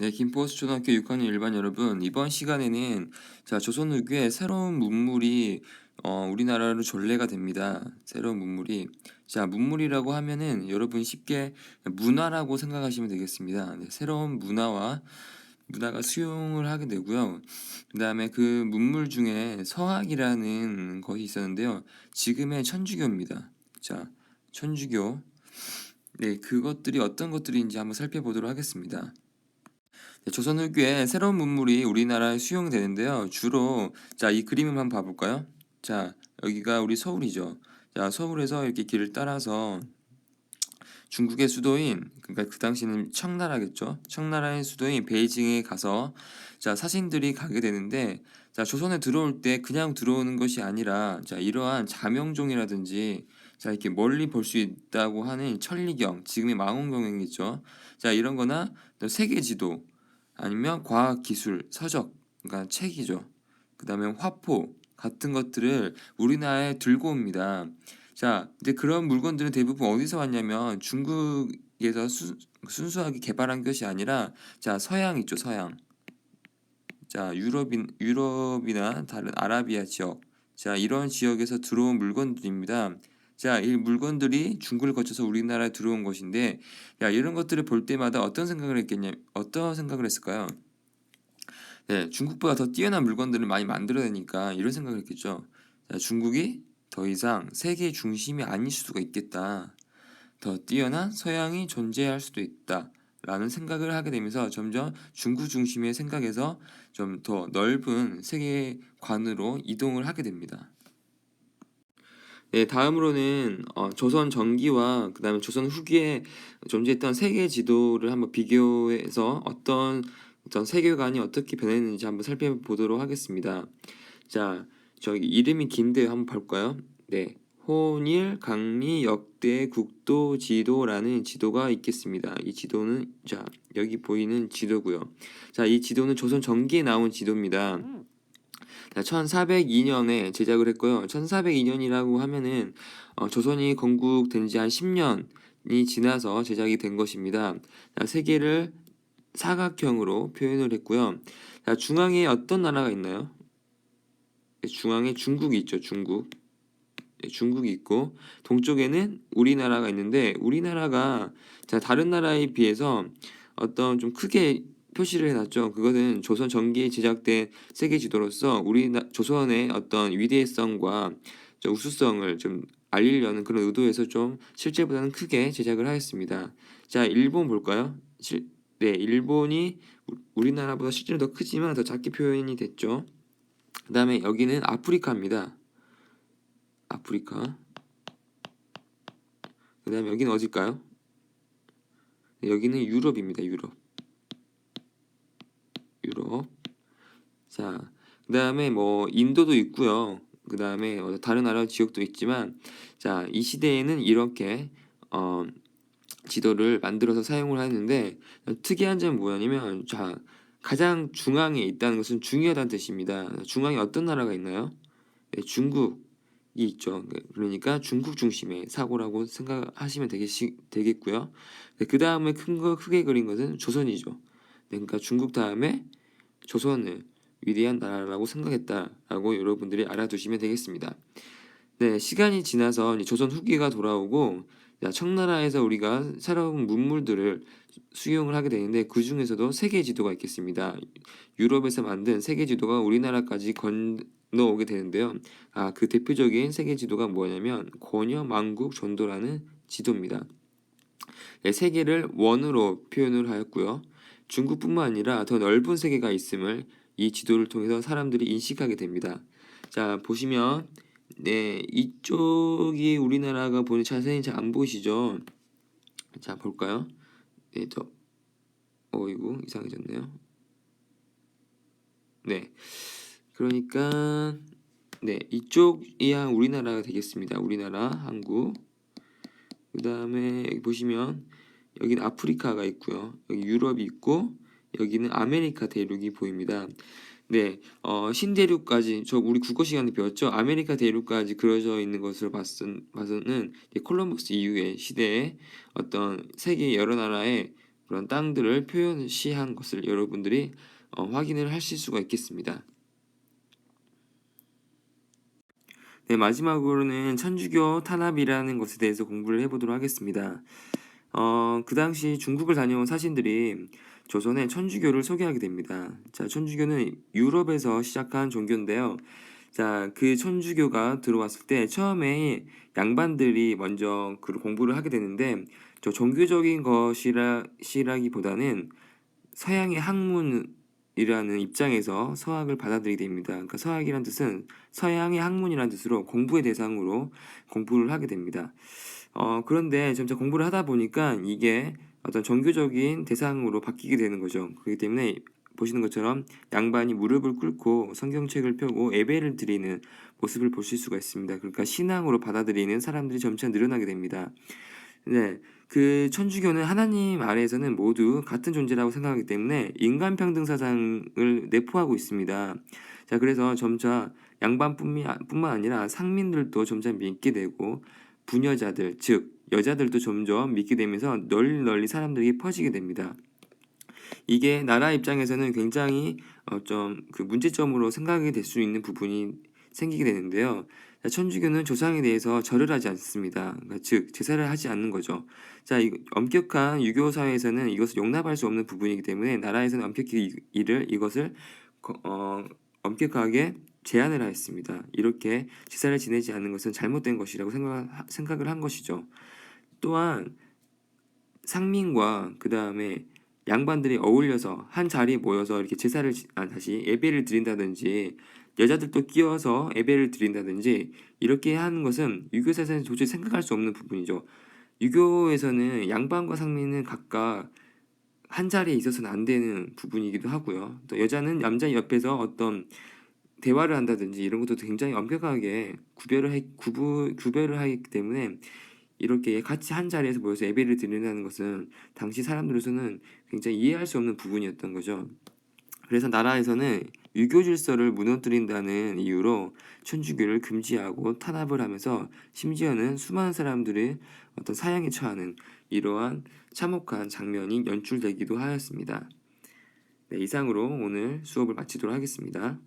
네, 김포스초등학교 6학년 일반 여러분, 이번 시간에는 조선 후기에 새로운 문물이 우리나라로 전래가 됩니다. 새로운 문물이 문물이라고 하면은 여러분 쉽게 문화라고 생각하시면 되겠습니다. 네, 새로운 문화가 수용을 하게 되고요. 그다음에 그 문물 중에 서학이라는 것이 있었는데요. 지금의 천주교입니다. 천주교. 네, 그것들이 어떤 것들인지 한번 살펴보도록 하겠습니다. 네, 조선 후기에 새로운 문물이 우리나라에 수용되는데요. 주로 이 그림을 한번 봐볼까요? 여기가 우리 서울이죠. 서울에서 이렇게 길을 따라서 중국의 수도인, 그러니까 그 당시는 청나라겠죠. 청나라의 수도인 베이징에 가서 사신들이 가게 되는데, 조선에 들어올 때 그냥 들어오는 것이 아니라 이러한 자명종이라든지 이렇게 멀리 볼 수 있다고 하는 천리경, 지금의 망원경이겠죠. 이런 거나 또 세계 지도, 아니면 과학 기술, 서적, 그러니까 책이죠. 그다음에 화포 같은 것들을 우리나라에 들고 옵니다. 이제 그런 물건들은 대부분 어디서 왔냐면 중국에서 순수하게 개발한 것이 아니라 서양 있죠, 서양. 유럽이나 다른 아라비아 지역. 이런 지역에서 들어온 물건들입니다. 이 물건들이 중국을 거쳐서 우리나라에 들어온 것인데, 이런 것들을 볼 때마다 어떤 생각을 했을까요? 네, 중국보다 더 뛰어난 물건들을 많이 만들어내니까 이런 생각을 했겠죠. 중국이 더 이상 세계의 중심이 아닐 수가 있겠다. 더 뛰어난 서양이 존재할 수도 있다. 라는 생각을 하게 되면서 점점 중국 중심의 생각에서 좀 더 넓은 세계관으로 이동을 하게 됩니다. 네, 다음으로는 조선 전기와 그다음에 조선 후기에 존재했던 세계 지도를 한번 비교해서 어떤 세계관이 어떻게 변했는지 한번 살펴보도록 하겠습니다. 저기 이름이 긴데 한번 볼까요? 네, 혼일 강리 역대 국도 지도라는 지도가 있겠습니다. 이 지도는 여기 보이는 지도고요. 이 지도는 조선 전기에 나온 지도입니다. 1402년에 제작을 했고요. 1402년이라고 하면은 조선이 건국된 지 한 10년이 지나서 제작이 된 것입니다. 세계를 사각형으로 표현을 했고요. 중앙에 어떤 나라가 있나요? 중앙에 중국이 있죠. 중국이 있고 동쪽에는 우리나라가 있는데 우리나라가 다른 나라에 비해서 어떤 좀 크게 표시를 해놨죠. 그것은 조선 전기에 제작된 세계 지도로서 조선의 어떤 위대성과 우수성을 좀 알리려는 그런 의도에서 좀 실제보다는 크게 제작을 하였습니다. 일본 볼까요? 네, 일본이 우리나라보다 실제로 더 크지만 더 작게 표현이 됐죠. 그 다음에 여기는 아프리카입니다. 아프리카. 그 다음에 여기는 어딜까요? 네, 여기는 유럽입니다. 유럽. 그 다음에 뭐 인도도 있고요. 그 다음에 다른 나라 지역도 있지만 이 시대에는 이렇게 지도를 만들어서 사용을 하는데 특이한 점은 뭐냐면 가장 중앙에 있다는 것은 중요하다는 뜻입니다. 중앙에 어떤 나라가 있나요? 네, 중국이 있죠. 그러니까 중국 중심의 사고라고 생각하시면 되겠고요. 네, 그 다음에 큰 거 크게 그린 것은 조선이죠. 네, 그러니까 중국 다음에 조선을 위대한 나라라고 생각했다라고 여러분들이 알아두시면 되겠습니다. 네, 시간이 지나서 조선 후기가 돌아오고 청나라에서 우리가 새로운 문물들을 수용을 하게 되는데 그 중에서도 세계 지도가 있겠습니다. 유럽에서 만든 세계 지도가 우리나라까지 건너오게 되는데요. 그 대표적인 세계 지도가 뭐냐면 권여망국 전도라는 지도입니다. 네, 세계를 원으로 표현을 하였고요. 중국뿐만 아니라 더 넓은 세계가 있음을 이 지도를 통해서 사람들이 인식하게 됩니다. 보시면 네, 이쪽이 우리나라가 보니 자세히 잘 안 보이시죠? 볼까요? 네, 어이구 이상해졌네요. 네, 그러니까 네, 이쪽이야 우리나라가 되겠습니다. 우리나라, 한국. 그 다음에 여기 보시면 여기는 아프리카가 있고요. 여기 유럽이 있고 여기는 아메리카 대륙이 보입니다. 네, 신대륙까지 우리 국어 시간에 배웠죠. 아메리카 대륙까지 그려져 있는 것을 봐서는 콜럼버스 이후의 시대에 어떤 세계 여러 나라의 그런 땅들을 표현시한 것을 여러분들이 확인을 하실 수가 있겠습니다. 네, 마지막으로는 천주교 탄압이라는 것에 대해서 공부를 해보도록 하겠습니다. 그 당시 중국을 다녀온 사신들이 조선의 천주교를 소개하게 됩니다. 자, 천주교는 유럽에서 시작한 종교인데요. 자, 그 천주교가 들어왔을 때 처음에 양반들이 먼저 그 공부를 하게 되는데 저 종교적인 것이라기보다는 서양의 학문이라는 입장에서 서학을 받아들이게 됩니다. 그러니까 서학이란 뜻은 서양의 학문이라는 뜻으로 공부의 대상으로 공부를 하게 됩니다. 그런데 점차 공부를 하다 보니까 이게 어떤 종교적인 대상으로 바뀌게 되는 거죠. 그렇기 때문에 보시는 것처럼 양반이 무릎을 꿇고 성경책을 펴고 예배를 드리는 모습을 보실 수가 있습니다. 그러니까 신앙으로 받아들이는 사람들이 점차 늘어나게 됩니다. 네, 그 천주교는 하나님 아래에서는 모두 같은 존재라고 생각하기 때문에 인간평등 사상을 내포하고 있습니다. 자, 그래서 점차 양반뿐만 아니라 상민들도 점차 믿게 되고 부녀자들, 즉 여자들도 점점 믿게 되면서 널리 사람들이 퍼지게 됩니다. 이게 나라 입장에서는 굉장히 좀 그 문제점으로 생각이 될 수 있는 부분이 생기게 되는데요. 자, 천주교는 조상에 대해서 절을 하지 않습니다. 그러니까 즉 제사를 하지 않는 거죠. 자, 엄격한 유교 사회에서는 이것을 용납할 수 없는 부분이기 때문에 나라에서는 엄격히 이것을 엄격하게 제한을 하였습니다. 이렇게 제사를 지내지 않는 것은 잘못된 것이라고 생각을 한 것이죠. 또한 상민과 그 다음에 양반들이 어울려서 한 자리에 모여서 이렇게 다시 예배를 드린다든지 여자들도 끼워서 예배를 드린다든지 이렇게 하는 것은 유교사에서는 도저히 생각할 수 없는 부분이죠. 유교에서는 양반과 상민은 각각 한 자리에 있어서는 안 되는 부분이기도 하고요. 또 여자는 남자 옆에서 어떤 대화를 한다든지 이런 것도 굉장히 엄격하게 구별을 하기 때문에 이렇게 같이 한 자리에서 모여서 예배를 드린다는 것은 당시 사람들로서는 굉장히 이해할 수 없는 부분이었던 거죠. 그래서 나라에서는 유교 질서를 무너뜨린다는 이유로 천주교를 금지하고 탄압을 하면서 심지어는 수많은 사람들이 어떤 사형에 처하는 이러한 참혹한 장면이 연출되기도 하였습니다. 네, 이상으로 오늘 수업을 마치도록 하겠습니다.